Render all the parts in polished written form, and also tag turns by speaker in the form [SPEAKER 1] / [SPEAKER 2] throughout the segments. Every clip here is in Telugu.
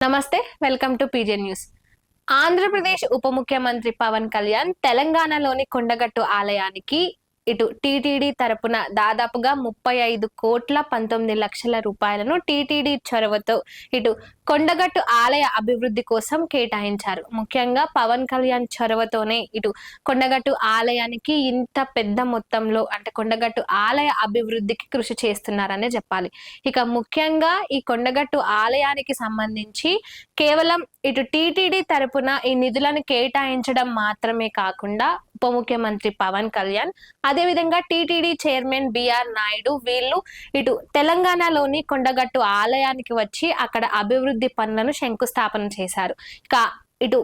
[SPEAKER 1] నమస్తే, welcome to PJ news. Andhra Pradesh ఉప ముఖ్యమంత్రి పవన్ కళ్యాణ్ తెలంగాణలోని కొండగట్టు ఆలయానికి ఇటు టీటీడీ తరపున దాదాపుగా 35,19,00,000 రూపాయలను టీటీడీ చొరవతో ఇటు కొండగట్టు ఆలయ అభివృద్ధి కోసం కేటాయించారు. ముఖ్యంగా పవన్ కళ్యాణ్ చొరవతోనే ఇటు కొండగట్టు ఆలయానికి ఇంత పెద్ద మొత్తంలో అంటే కొండగట్టు ఆలయ అభివృద్ధికి కృషి చేస్తున్నారనే చెప్పాలి. ఇక ముఖ్యంగా ఈ కొండగట్టు ఆలయానికి సంబంధించి కేవలం ఇటు టీటీడీ తరపున ఈ నిధులను కేటాయించడం మాత్రమే కాకుండా ఉప ముఖ్యమంత్రి పవన్ కళ్యాణ్ అదేవిధంగా టీటీడీ చైర్మన్ బిఆర్ నాయుడు వీళ్ళు ఇటు తెలంగాణలోని కొండగట్టు ఆలయానికి వచ్చి అక్కడ అభివృద్ధి పనులను శంకుస్థాపన చేశారు. ఇక ఇటు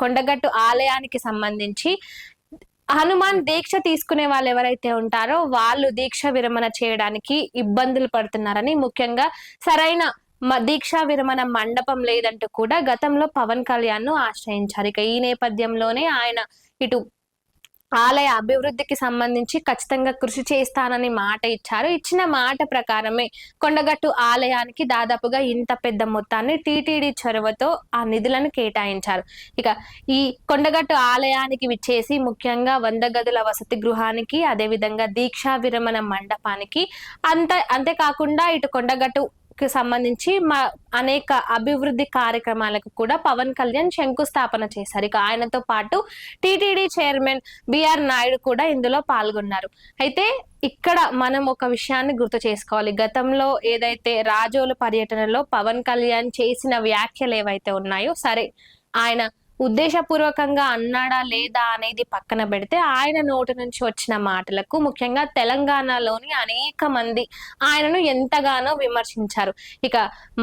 [SPEAKER 1] కొండగట్టు ఆలయానికి సంబంధించి హనుమాన్ దీక్ష తీసుకునే వాళ్ళు ఎవరైతే ఉంటారో వాళ్ళు దీక్ష విరమణ చేయడానికి ఇబ్బందులు పడుతున్నారని, ముఖ్యంగా సరైన దీక్షా విరమణ మండపం లేదంటూ కూడా గతంలో పవన్ కళ్యాణ్ ను ఆశ్రయించారు. ఇక ఈ నేపథ్యంలోనే ఆయన ఇటు ఆలయ అభివృద్ధికి సంబంధించి ఖచ్చితంగా కృషి చేస్తానని మాట ఇచ్చారు. ఇచ్చిన మాట ప్రకారమే కొండగట్టు ఆలయానికి దాదాపుగా ఇంత పెద్ద మొత్తాన్ని టీటీడీ చొరవతో ఆ నిధులను కేటాయించారు. ఇక ఈ కొండగట్టు ఆలయానికి విచ్చేసి ముఖ్యంగా 100 గదుల వసతి గృహానికి అదేవిధంగా దీక్షా విరమణ మండపానికి అంతేకాకుండా ఇటు కొండగట్టు సంబంధించి అనేక అభివృద్ధి కార్యక్రమాలకు కూడా పవన్ కళ్యాణ్ శంకుస్థాపన చేశారు. ఇక ఆయనతో పాటు టీటీడీ చైర్మన్ బిఆర్ నాయుడు కూడా ఇందులో పాల్గొన్నారు. అయితే ఇక్కడ మనం ఒక విషయాన్ని గుర్తు చేసుకోవాలి. గతంలో ఏదైతే రాజోలు పర్యటనలో పవన్ కళ్యాణ్ చేసిన వ్యాఖ్యలు ఏవైతే ఉన్నాయో, సరే ఆయన ఉద్దేశపూర్వకంగా అన్నాడా లేదా అనేది పక్కన పెడితే ఆయన నోటి నుంచి వచ్చిన మాటలకు ముఖ్యంగా తెలంగాణలోని అనేక మంది ఆయనను ఎంతగానో విమర్శించారు. ఇక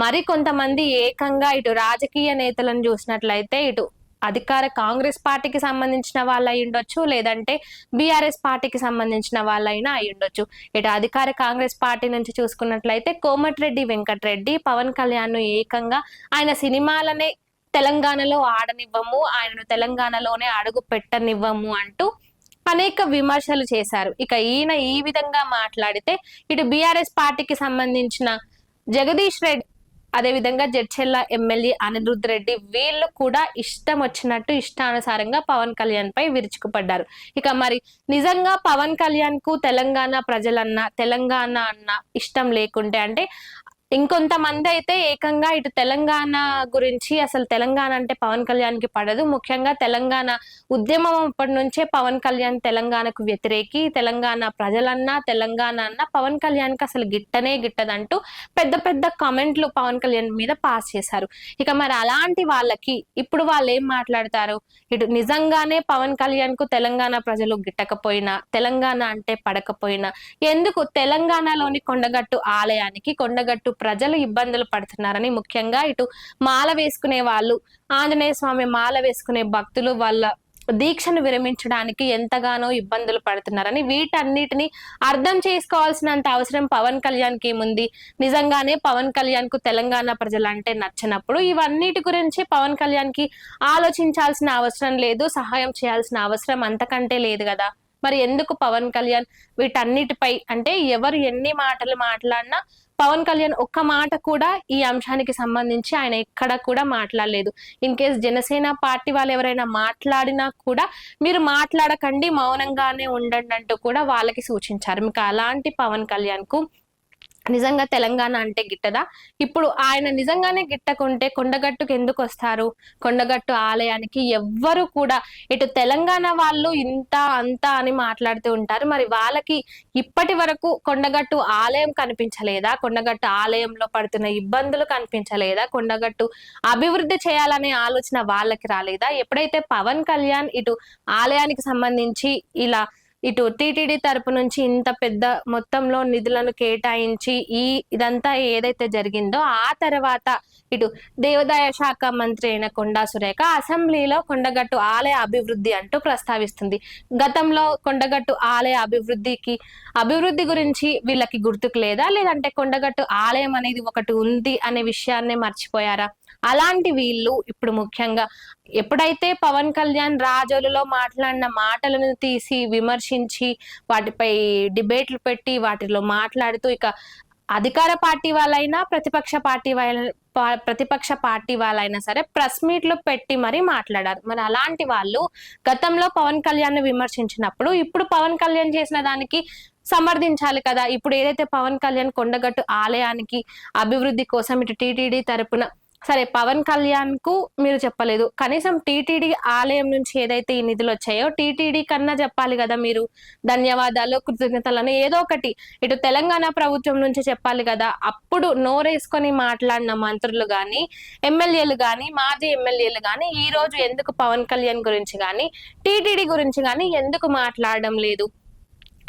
[SPEAKER 1] మరి కొంతమంది ఏకంగా ఇటు రాజకీయ నేతలను చూసినట్లయితే ఇటు అధికార కాంగ్రెస్ పార్టీకి సంబంధించిన వాళ్ళు అయి ఉండొచ్చు, లేదంటే బీఆర్ఎస్ పార్టీకి సంబంధించిన వాళ్ళైనా అయి ఉండొచ్చు. ఇటు అధికార కాంగ్రెస్ పార్టీ నుంచి చూసుకున్నట్లయితే కోమటిరెడ్డి వెంకటరెడ్డి పవన్ కళ్యాణ్ ను ఏకంగా ఆయన సినిమాలనే తెలంగాణలో ఆడనివ్వము, ఆయనను తెలంగాణలోనే అడుగు పెట్టనివ్వము అంటూ అనేక విమర్శలు చేశారు. ఇక ఈయన ఈ విధంగా మాట్లాడితే ఇటు బీఆర్ఎస్ పార్టీకి సంబంధించిన జగదీష్ రెడ్డి అదేవిధంగా జడ్చెల్ల ఎమ్మెల్యే అనిరుద్ రెడ్డి వీళ్ళు కూడా ఇష్టం వచ్చినట్టు ఇష్టానుసారంగా పవన్ కళ్యాణ్ పై విరుచుకుపడ్డారు. ఇక మరి నిజంగా పవన్ కళ్యాణ్ కు తెలంగాణ ప్రజలన్నా తెలంగాణ అన్న ఇష్టం లేకుంటే అంటే ఇంకొంతమంది అయితే ఏకంగా ఇటు తెలంగాణ గురించి అసలు తెలంగాణ అంటే పవన్ కళ్యాణ్ కి పడదు, ముఖ్యంగా తెలంగాణ ఉద్యమం అప్పటి నుంచే పవన్ కళ్యాణ్ తెలంగాణకు వ్యతిరేకి, తెలంగాణ ప్రజలన్నా తెలంగాణ అన్న పవన్ కళ్యాణ్ కి అసలు గిట్టనే గిట్టదంటూ పెద్ద పెద్ద కామెంట్లు పవన్ కళ్యాణ్ మీద పాస్ చేశారు. ఇక మరి అలాంటి వాళ్ళకి ఇప్పుడు వాళ్ళు ఏం మాట్లాడతారు? ఇటు నిజంగానే పవన్ కళ్యాణ్ కు తెలంగాణ ప్రజలు గిట్టకపోయినా, తెలంగాణ అంటే పడకపోయినా ఎందుకు తెలంగాణలోని కొండగట్టు ఆలయానికి కొండగట్టు ప్రజలు ఇబ్బందులు పడుతున్నారని, ముఖ్యంగా ఇటు మాల వేసుకునే వాళ్ళు, ఆంజనేయ స్వామి మాల వేసుకునే భక్తులు వాళ్ళ దీక్షను విరమించడానికి ఎంతగానో ఇబ్బందులు పడుతున్నారని, వీటన్నిటిని అర్థం చేసుకోవాల్సినంత అవసరం పవన్ కళ్యాణ్ కి ఏముంది? నిజంగానే పవన్ కళ్యాణ్ కు తెలంగాణ ప్రజలంటే నచ్చినప్పుడు ఇవన్నిటి గురించి పవన్ కళ్యాణ్ కి ఆలోచించాల్సిన అవసరం లేదు, సహాయం చేయాల్సిన అవసరం అంతకంటే లేదు కదా. మరి ఎందుకు పవన్ కళ్యాణ్ వీటన్నిటిపై అంటే ఎవరు ఎన్ని మాటలు మాట్లాడినా పవన్ కళ్యాణ్ ఒక్క మాట కూడా ఈ అంశానికి సంబంధించి ఆయన ఎక్కడ కూడా మాట్లాడలేదు. ఇన్ కేస్ జనసేన పార్టీ వాళ్ళు ఎవరైనా మాట్లాడినా కూడా మీరు మాట్లాడకండి, మౌనంగానే ఉండండి అంటూ కూడా వాళ్ళకి సూచించారు. మీకు అలాంటి పవన్ కళ్యాణ్ కు నిజంగా తెలంగాణ అంటే గిట్టదా? ఇప్పుడు ఆయన నిజంగానే గిట్టకుంటే కొండగట్టుకు ఎందుకు వస్తారు? కొండగట్టు ఆలయానికి ఎవ్వరు కూడా ఇటు తెలంగాణ వాళ్ళు ఇంత అంత అని మాట్లాడుతూ ఉంటారు. మరి వాళ్ళకి ఇప్పటి వరకు కొండగట్టు ఆలయం కనిపించలేదా? కొండగట్టు ఆలయంలో పడుతున్న ఇబ్బందులు కనిపించలేదా? కొండగట్టు అభివృద్ధి చేయాలనే ఆలోచన వాళ్ళకి రాలేదా? ఎప్పుడైతే పవన్ కళ్యాణ్ ఇటు ఆలయానికి సంబంధించి ఇలా ఇటు టీటీడీ తరపు నుంచి ఇంత పెద్ద మొత్తంలో నిధులను కేటాయించి ఇదంతా ఏదైతే జరిగిందో ఆ తర్వాత ఇటు దేవాదాయ శాఖ మంత్రి అయిన కొండా సురేఖ అసెంబ్లీలో కొండగట్టు ఆలయ అభివృద్ధి అంటూ ప్రస్తావిస్తుంది. గతంలో కొండగట్టు ఆలయ అభివృద్ధి గురించి వీళ్ళకి గుర్తుకు లేదా, లేదంటే కొండగట్టు ఆలయం అనేది ఒకటి ఉంది అనే విషయాన్ని మర్చిపోయారా? అలాంటి వీళ్ళు ఇప్పుడు ముఖ్యంగా ఎప్పుడైతే పవన్ కళ్యాణ్ రాజోలులో మాట్లాడిన మాటలను తీసి విమర్శించి వాటిపై డిబేట్లు పెట్టి వాటిలో మాట్లాడుతూ ఇక అధికార పార్టీ వాళ్ళైనా ప్రతిపక్ష పార్టీ వాళ్ళైనా సరే ప్రెస్ మీట్ లో పెట్టి మరీ మాట్లాడారు. మరి అలాంటి వాళ్ళు గతంలో పవన్ కళ్యాణ్ ని విమర్శించినప్పుడు ఇప్పుడు పవన్ కళ్యాణ్ చేసిన దానికి సమర్థించాలి కదా. ఇప్పుడు ఏదైతే పవన్ కళ్యాణ్ కొండగట్టు ఆలయానికి అభివృద్ధి కోసం ఇటు టీటీడీ తరపున, సరే పవన్ కళ్యాణ్ కు మీరు చెప్పలేదు, కనీసం టీటీడీ ఆలయం నుంచి ఏదైతే ఈ నిధులు వచ్చాయో టీటీడీ కన్నా చెప్పాలి కదా మీరు. ధన్యవాదాలు, కృతజ్ఞతలను ఏదో ఒకటి ఇటు తెలంగాణ ప్రభుత్వం నుంచి చెప్పాలి కదా. అప్పుడు నోరేసుకొని మాట్లాడిన మంత్రులు గాని, ఎమ్మెల్యేలు గాని, మాజీ ఎమ్మెల్యేలు గాని ఈ రోజు ఎందుకు పవన్ కళ్యాణ్ గురించి గాని, టీటీడీ గురించి గాని ఎందుకు మాట్లాడడం లేదు?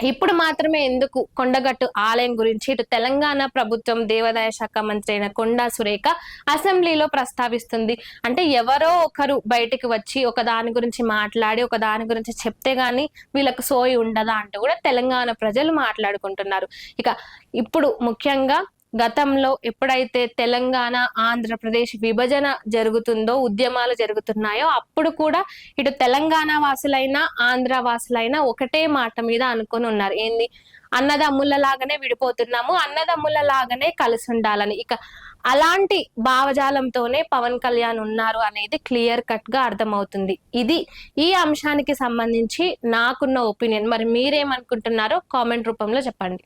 [SPEAKER 1] ఇప్పుడు మాత్రమే ఎందుకు కొండగట్టు ఆలయం గురించి ఇటు తెలంగాణ ప్రభుత్వం దేవాదాయ శాఖ మంత్రి అయిన కొండా సురేఖ అసెంబ్లీలో ప్రస్తావిస్తుంది? అంటే ఎవరో ఒకరు బయటికి వచ్చి ఒక దాని గురించి మాట్లాడి ఒక దాని గురించి చెప్తే గాని వీళ్ళకు సోయి ఉండదా అంటూ కూడా తెలంగాణ ప్రజలు మాట్లాడుకుంటున్నారు. ఇక ఇప్పుడు ముఖ్యంగా గతంలో ఎప్పుడైతే తెలంగాణ ఆంధ్రప్రదేశ్ విభజన జరుగుతుందో, ఉద్యమాలు జరుగుతున్నాయో అప్పుడు కూడా ఇటు తెలంగాణ వాసులైనా ఆంధ్ర వాసులైనా ఒకటే మాట మీద అనుకొని ఉన్నారు. ఏంది? అన్నదమ్ములలాగానే విడిపోతున్నాము, అన్నదమ్ములలాగానే కలిసి ఉండాలని. ఇక అలాంటి భావజాలంతోనే పవన్ కళ్యాణ్ ఉన్నారు అనేది క్లియర్ కట్ గా అర్థమవుతుంది. ఇది ఈ అంశానికి సంబంధించి నాకున్న ఒపీనియన్. మరి మీరేమనుకుంటున్నారో కామెంట్ రూపంలో చెప్పండి.